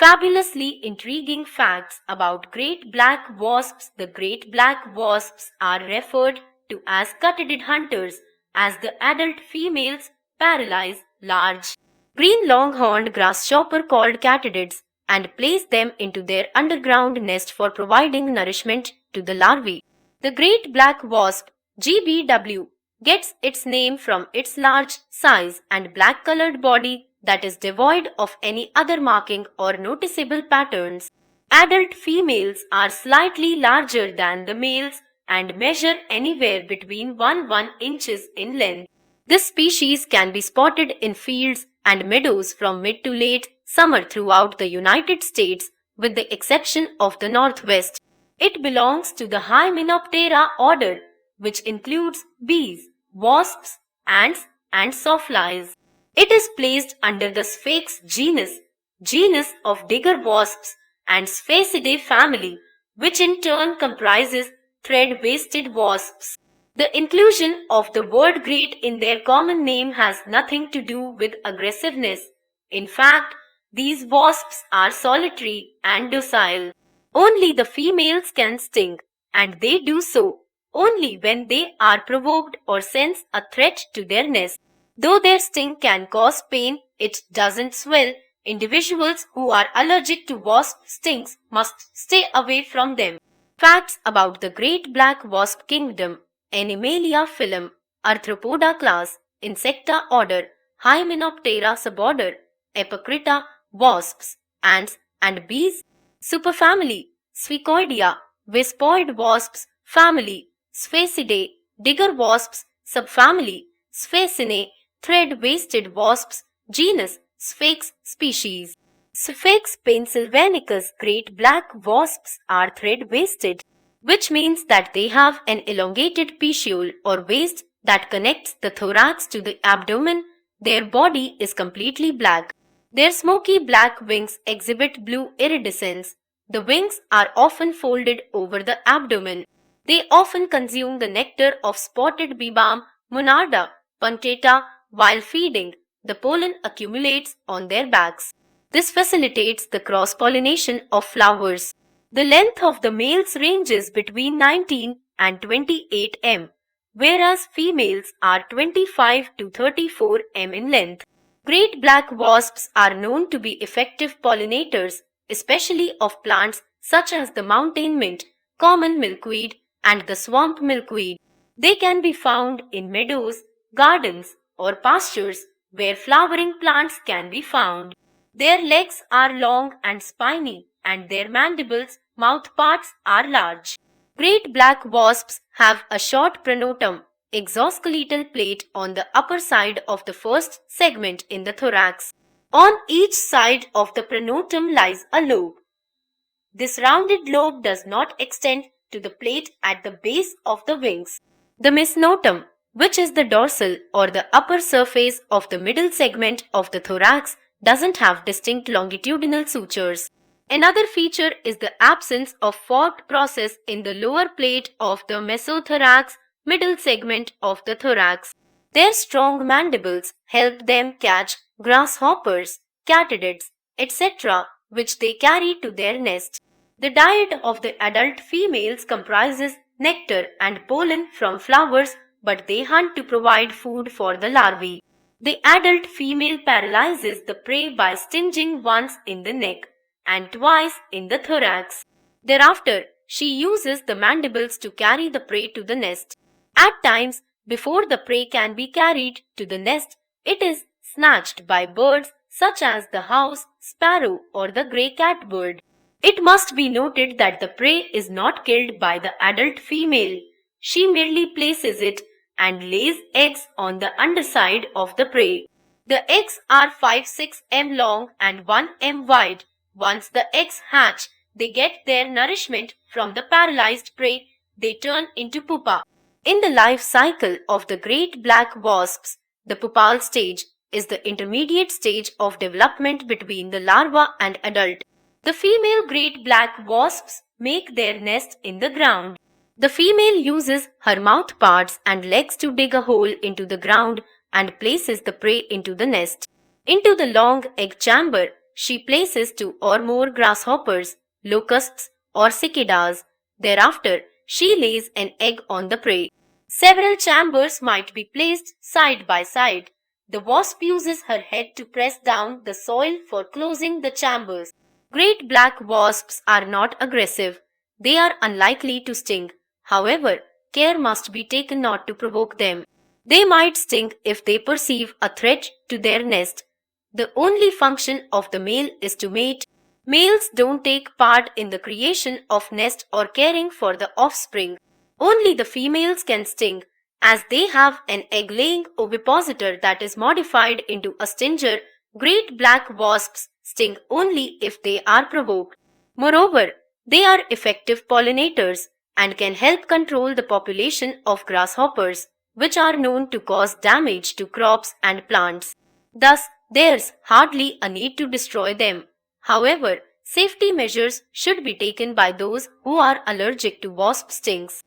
Fabulously intriguing facts about great black wasps. The great black wasps are referred to as katydid hunters, as the adult females paralyze large green longhorned grasshopper called katydids and place them into their underground nest for providing nourishment to the larvae. The great black wasp, GBW, gets its name from its large size and black-colored body that is devoid of any other marking or noticeable patterns. Adult females are slightly larger than the males and measure anywhere between 1 inches in length. This species can be spotted in fields and meadows from mid to late summer throughout the United States, with the exception of the Northwest. It belongs to the Hymenoptera order, which includes bees, wasps, ants, and sawflies. It is placed under the Sphex genus of digger wasps, and Sphaecidae family, which in turn comprises thread-waisted wasps. The inclusion of the word great in their common name has nothing to do with aggressiveness. In fact, these wasps are solitary and docile. Only the females can sting, and they do so only when they are provoked or sense a threat to their nest. Though their sting can cause pain, it doesn't swell. Individuals who are allergic to wasp stings must stay away from them. Facts about the great black wasp kingdom: Animalia phylum, Arthropoda class, Insecta order, Hymenoptera suborder, Epicrita, wasps, ants, and bees. Superfamily: Sphecoidea, Wispoid wasps, family, Sphaecidae, digger wasps, subfamily, Sphaecinae, thread-waisted wasps, genus, Sphex, species. Sphex pennsylvanicus great black wasps are thread-waisted, which means that they have an elongated petiole or waist that connects the thorax to the abdomen. Their body is completely black. Their smoky black wings exhibit blue iridescence. The wings are often folded over the abdomen. They often consume the nectar of spotted beebalm, Monarda punctata, while feeding. The pollen accumulates on their backs. This facilitates the cross-pollination of flowers. The length of the males ranges between 19 and 28 m, whereas females are 25 to 34 m in length. Great black wasps are known to be effective pollinators, especially of plants such as the mountain mint, common milkweed, and the swamp milkweed. They can be found in meadows, gardens, or pastures where flowering plants can be found. Their legs are long and spiny, and their mandibles, mouthparts, are large. Great black wasps have a short pronotum, exoskeletal plate on the upper side of the first segment in the thorax. On each side of the pronotum lies a lobe. This rounded lobe does not extend to the plate at the base of the wings. The mesonotum, which is the dorsal or the upper surface of the middle segment of the thorax, doesn't have distinct longitudinal sutures. Another feature is the absence of forked process in the lower plate of the mesothorax, middle segment of the thorax. Their strong mandibles help them catch grasshoppers, katydids, etc., which they carry to their nest. The diet of the adult females comprises nectar and pollen from flowers, but they hunt to provide food for the larvae. The adult female paralyzes the prey by stinging once in the neck and twice in the thorax. Thereafter, she uses the mandibles to carry the prey to the nest. At times, before the prey can be carried to the nest, it is snatched by birds such as the house sparrow or the grey catbird. It must be noted that the prey is not killed by the adult female. She merely places it and lays eggs on the underside of the prey. The eggs are 5-6 m long and 1 m wide. Once the eggs hatch, they get their nourishment from the paralyzed prey. They turn into pupa. In the life cycle of the great black wasps, the pupal stage is the intermediate stage of development between the larva and adult. The female great black wasps make their nest in the ground. The female uses her mouth parts and legs to dig a hole into the ground and places the prey into the nest. Into the long egg chamber, she places 2 or more grasshoppers, locusts, or cicadas. Thereafter, she lays an egg on the prey. Several chambers might be placed side by side. The wasp uses her head to press down the soil for closing the chambers. Great black wasps are not aggressive. They are unlikely to sting. However, care must be taken not to provoke them. They might sting if they perceive a threat to their nest. The only function of the male is to mate. Males don't take part in the creation of nest or caring for the offspring. Only the females can sting, as they have an egg-laying ovipositor that is modified into a stinger. Great black wasps sting only if they are provoked. Moreover, they are effective pollinators and can help control the population of grasshoppers, which are known to cause damage to crops and plants. Thus, there's hardly a need to destroy them. However, safety measures should be taken by those who are allergic to wasp stings.